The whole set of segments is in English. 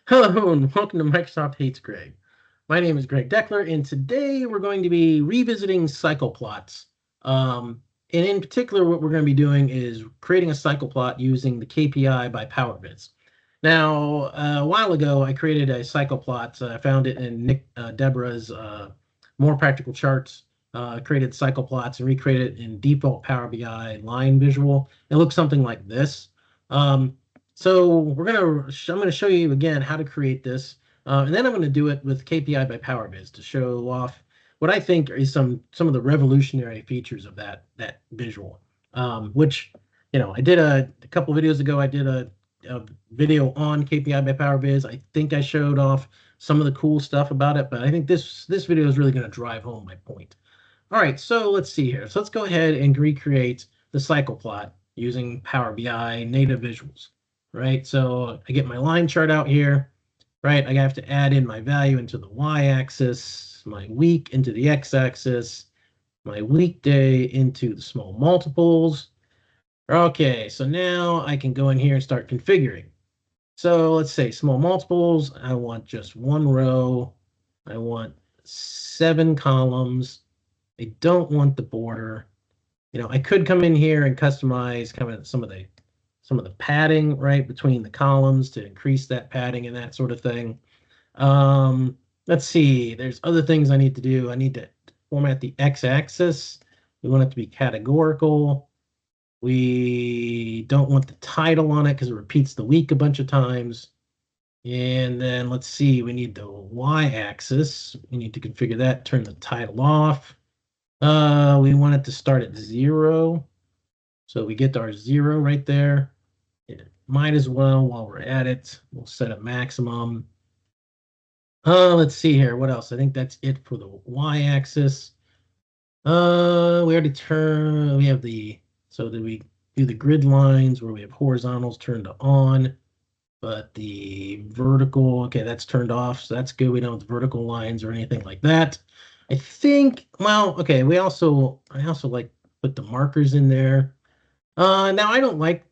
Hello and welcome to Microsoft Hates Greg. My name is Greg Deckler, and today we're going to be revisiting cycle plots. And in particular, what we're going to be doing is creating a cycle plot using the KPI by Powerviz. Now, a while ago, I created a cycle plot. I found it in Nick Deborah's More Practical Charts. Created cycle plots and recreated it in default Power BI line visual. It looks something like this. So I'm gonna show you again how to create this, and then I'm gonna do it with KPI by Powerviz to show off what I think is some of the revolutionary features of that visual. Which I did a couple videos ago. I did a video on KPI by Powerviz. I think I showed off some of the cool stuff about it, but I think this video is really gonna drive home my point. All right, so let's see here. So let's go ahead and recreate the cycle plot using Power BI native visuals, right? So I get my line chart out here, right? I have to add in my value into the y-axis, my week into the x-axis, my weekday into the small multiples. Okay, so now I can go in here and start configuring. So let's say small multiples, I want just one row. I want 7 columns. I don't want the border. I could come in here and customize kind of some of the padding right between the columns to increase that padding and that sort of thing. Let's see. There's other things I need to do. I need to format the x-axis. We want it to be categorical. We don't want the title on it because it repeats the week a bunch of times. And then let's see, we need the y-axis. We need to configure that, turn the title off. We want it to start at 0. So we get our 0 right there. It might as well, while we're at it, we'll set a maximum. Let's see here. What else? I think that's it for the y-axis. We already we have so that we do the grid lines where we have horizontals turned on, but the vertical, okay, that's turned off. So that's good. We don't have vertical lines or anything like that. I think, well, okay, I also like put the markers in there. Now I don't like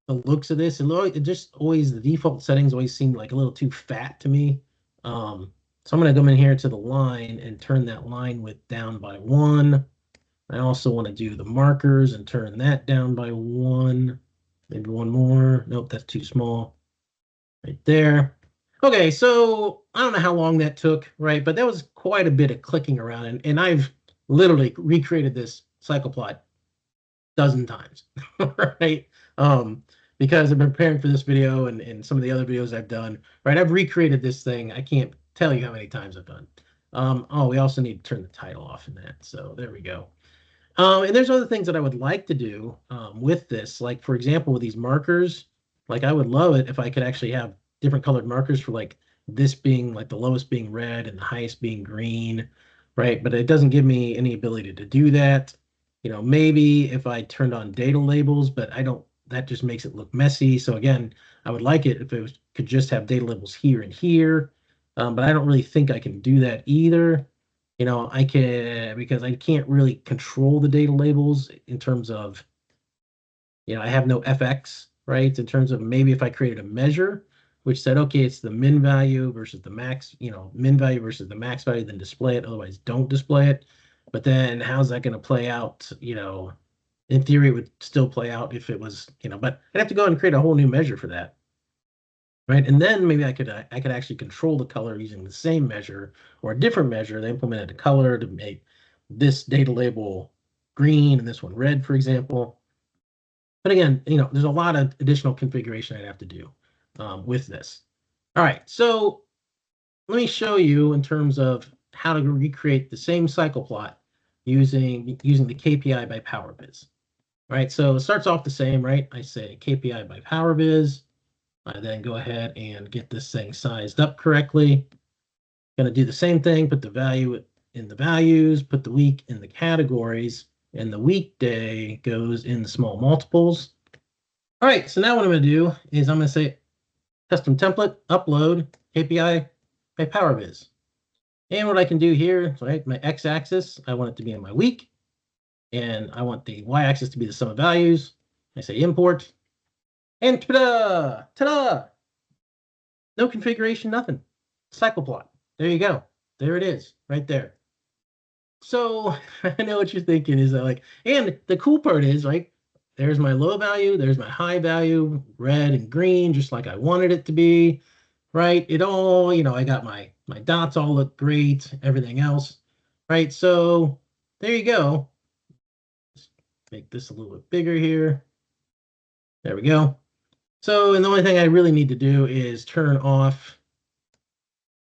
the looks of this. It just always, the default settings always seem like a little too fat to me. So I'm gonna come in here to the line and turn that line width down by 1. I also want to do the markers and turn that down by 1. Maybe one more. Nope, that's too small. Right there. Okay, so I don't know how long that took, right? But that was quite a bit of clicking around, and I've literally recreated this cycle plot dozen times, right? Because I've been preparing for this video and some of the other videos I've done, right? I've recreated this thing. I can't tell you how many times I've done. Oh, we also need to turn the title off in that. So there we go. And there's other things that I would like to do with this. Like, for example, with these markers, like I would love it if I could actually have different colored markers for like this being like the lowest being red and the highest being green, right? But it doesn't give me any ability to do that. Maybe if I turned on data labels, but I don't, that just makes it look messy. So again, I would like it if could just have data labels here and here. But I don't really think I can do that either. I can, because I can't really control the data labels in terms of, I have no FX, right? In terms of maybe if I created a measure which said, okay, it's the min value versus the max, min value versus the max value, then display it. Otherwise, don't display it. But then how's that going to play out? In theory, it would still play out if it was, but I'd have to go and create a whole new measure for that. Right, and then maybe I could actually control the color using the same measure or a different measure. They implemented a color to make this data label green and this one red, for example. But again, there's a lot of additional configuration I'd have to do with this. All right, so let me show you in terms of how to recreate the same cycle plot using the KPI by Powerviz. All right, so it starts off the same, right? I say KPI by Powerviz. I then go ahead and get this thing sized up correctly. Going to do the same thing, put the value in the values, put the week in the categories, and the weekday goes in the small multiples. All right, so now what I'm going to do is I'm going to say custom template, upload, KPI by Powerviz. And what I can do here, right, my x-axis, I want it to be in my week, and I want the y-axis to be the sum of values. I say import, and ta-da! Ta-da! No configuration, nothing. Cycle plot. There you go. There it is, right there. So I know what you're thinking is that like, and the cool part is like, there's my low value, there's my high value, red and green, just like I wanted it to be, right? It all, I got my dots all look great, everything else, right? So there you go. Let's make this a little bit bigger here. There we go. So, and the only thing I really need to do is turn off,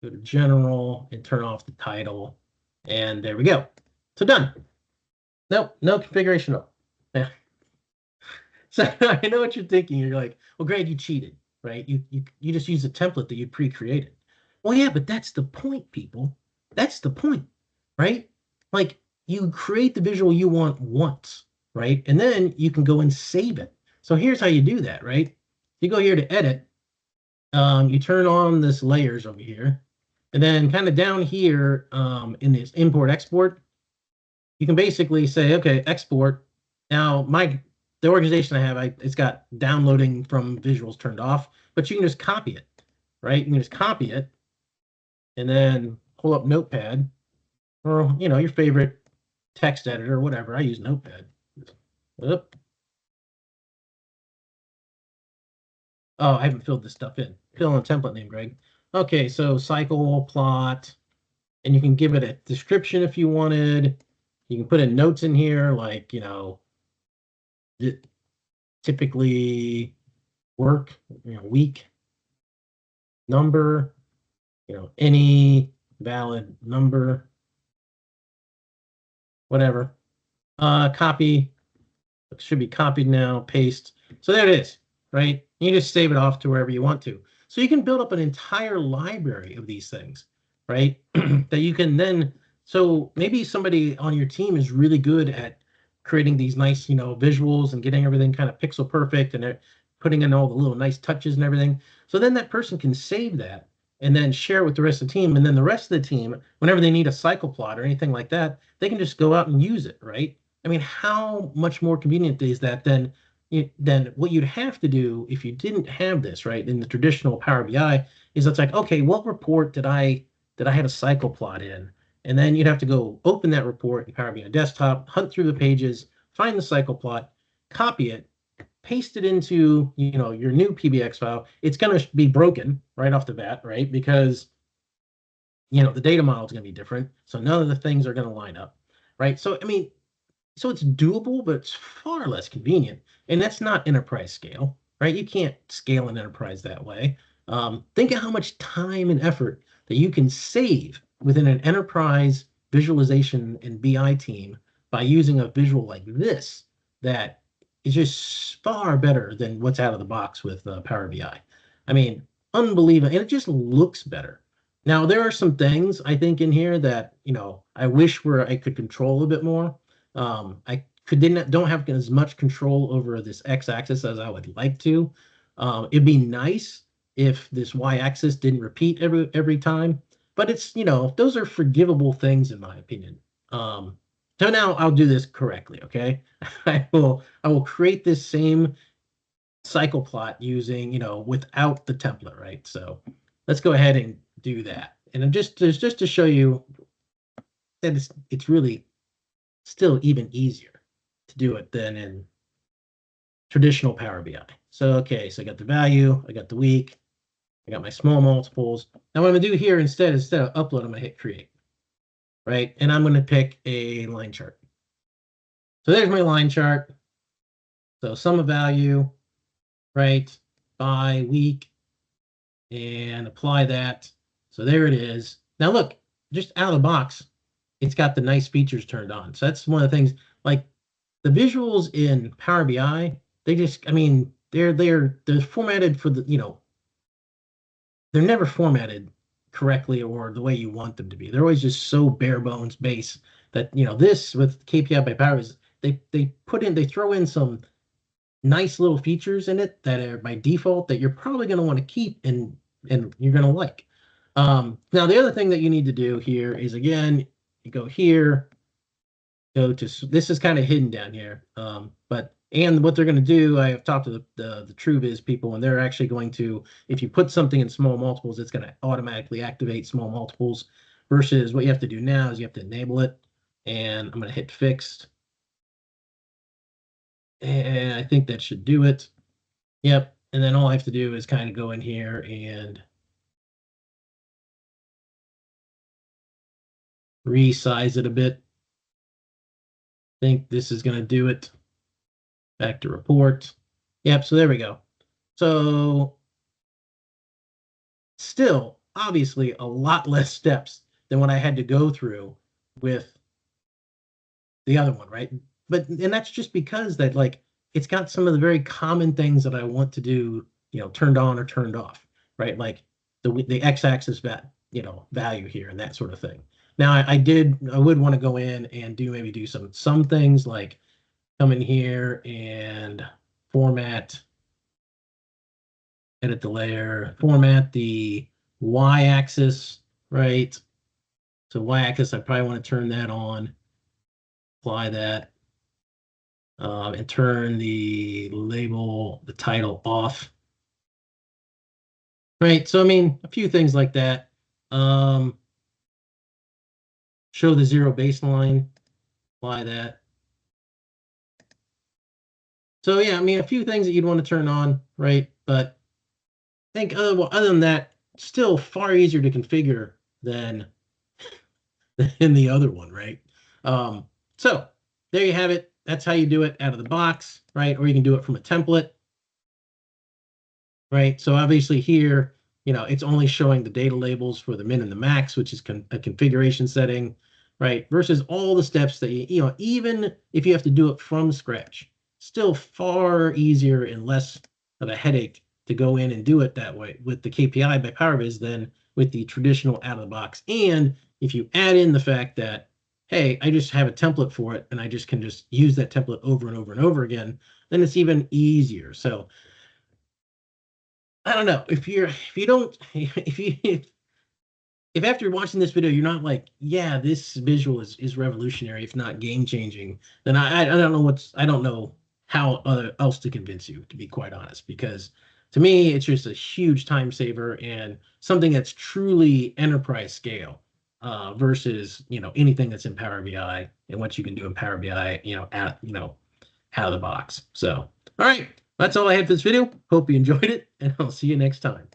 go to general and turn off the title. And there we go. So done. Nope, no configuration. Yeah. So I know what you're thinking. You're like, well, Greg, you cheated, right? You just used a template that you pre-created. Well, yeah, but that's the point, people. That's the point, right? Like you create the visual you want once, right? And then you can go and save it. So here's how you do that, right? You go here to edit, you turn on this layers over here, and then kind of down here in this import export, you can basically say, okay, export. Now the organization I have, it's got downloading from visuals turned off, but you can just copy it, right? You can just copy it and then pull up Notepad or your favorite text editor or whatever. I use Notepad. Oop. Oh, I haven't filled this stuff in. Fill in a template name, Greg. Okay, so cycle plot, and you can give it a description if you wanted. You can put in notes in here like, typically work, week, number, any valid number, whatever. Copy, it should be copied now, paste. So there it is, right? You just save it off to wherever you want to. So you can build up an entire library of these things, right? That you can then, so maybe somebody on your team is really good at creating these nice, visuals and getting everything kind of pixel perfect and putting in all the little nice touches and everything. So then that person can save that and then share it with the rest of the team. And then the rest of the team, whenever they need a cycle plot or anything like that, they can just go out and use it, right? I mean, how much more convenient is that than what you'd have to do if you didn't have this, right? In the traditional Power BI, is it's like, okay, what report did I have a cycle plot in? And then you'd have to go open that report in Power BI Desktop, hunt through the pages, find the cycle plot, copy it, paste it into your new PBX file. It's going to be broken right off the bat, right? Because the data model is going to be different, so none of the things are going to line up, right? So I mean, so it's doable, but it's far less convenient, and that's not enterprise scale, right? You can't scale an enterprise that way. Think of how much time and effort that you can save within an enterprise visualization and BI team by using a visual like this that is just far better than what's out of the box with Power BI. I mean, unbelievable, and it just looks better. Now, there are some things I think in here that I wish where I could control a bit more. I don't have as much control over this x-axis as I would like to. It'd be nice if this y-axis didn't repeat every time, but it's those are forgivable things in my opinion. So now I'll do this correctly, okay? I will create this same cycle plot using without the template, right? So let's go ahead and do that, and just to show you that it's really still even easier to do it than in traditional Power BI. So, okay, so I got the value, I got the week, I got my small multiples. Now what I'm gonna do here instead of upload, I'm gonna hit create, right? And I'm gonna pick a line chart. So there's my line chart. So sum of value, right, by week, and apply that. So there it is. Now look, just out of the box, it's got the nice features turned on. So that's one of the things, like the visuals in Power BI, they just, I mean, they're formatted for they're never formatted correctly or the way you want them to be. They're always just so bare bones base that this with KPI by Powerviz, they throw in some nice little features in it that are by default that you're probably going to want to keep and you're going to like. Now the other thing that you need to do here is, again, you go here, go to, this is kind of hidden down here, but And what they're going to do, I have talked to the TrueViz people, and they're actually going to, if you put something in small multiples, it's going to automatically activate small multiples. Versus what you have to do now is you have to enable it. And I'm going to hit fixed. And I think that should do it. Yep. And then all I have to do is kind of go in here and resize it a bit. I think this is going to do it. Back to report. Yep. So there we go. So still, obviously, a lot less steps than what I had to go through with the other one, right? But and that's just because that like it's got some of the very common things that I want to do, turned on or turned off, right? Like the x-axis value here and that sort of thing. Now I would want to go in and maybe do some things like come in here and format, edit the layer, format the y-axis, right? So y-axis, I probably want to turn that on, apply that, and turn the label, the title off. Right, so I mean, a few things like that. Show the zero baseline, apply that. So yeah, I mean, a few things that you'd want to turn on, right? But I think other than that, still far easier to configure than in the other one, right? So there you have it. That's how you do it out of the box, right? Or you can do it from a template, right? So obviously here, it's only showing the data labels for the min and the max, which is a configuration setting, right? Versus all the steps that even if you have to do it from scratch, still far easier and less of a headache to go in and do it that way with the KPI by Powerviz than with the traditional out of the box. And if you add in the fact that, hey, I just have a template for it and I just can just use that template over and over and over again, then it's even easier. So I don't know if you don't if after watching this video you're not like, yeah, this visual is revolutionary, if not game changing, then I don't know how else to convince you, to be quite honest, because to me it's just a huge time saver and something that's truly enterprise scale, versus anything that's in Power BI and what you can do in Power BI, out of the box. So all right, that's all I had for this video. Hope you enjoyed it, and I'll see you next time.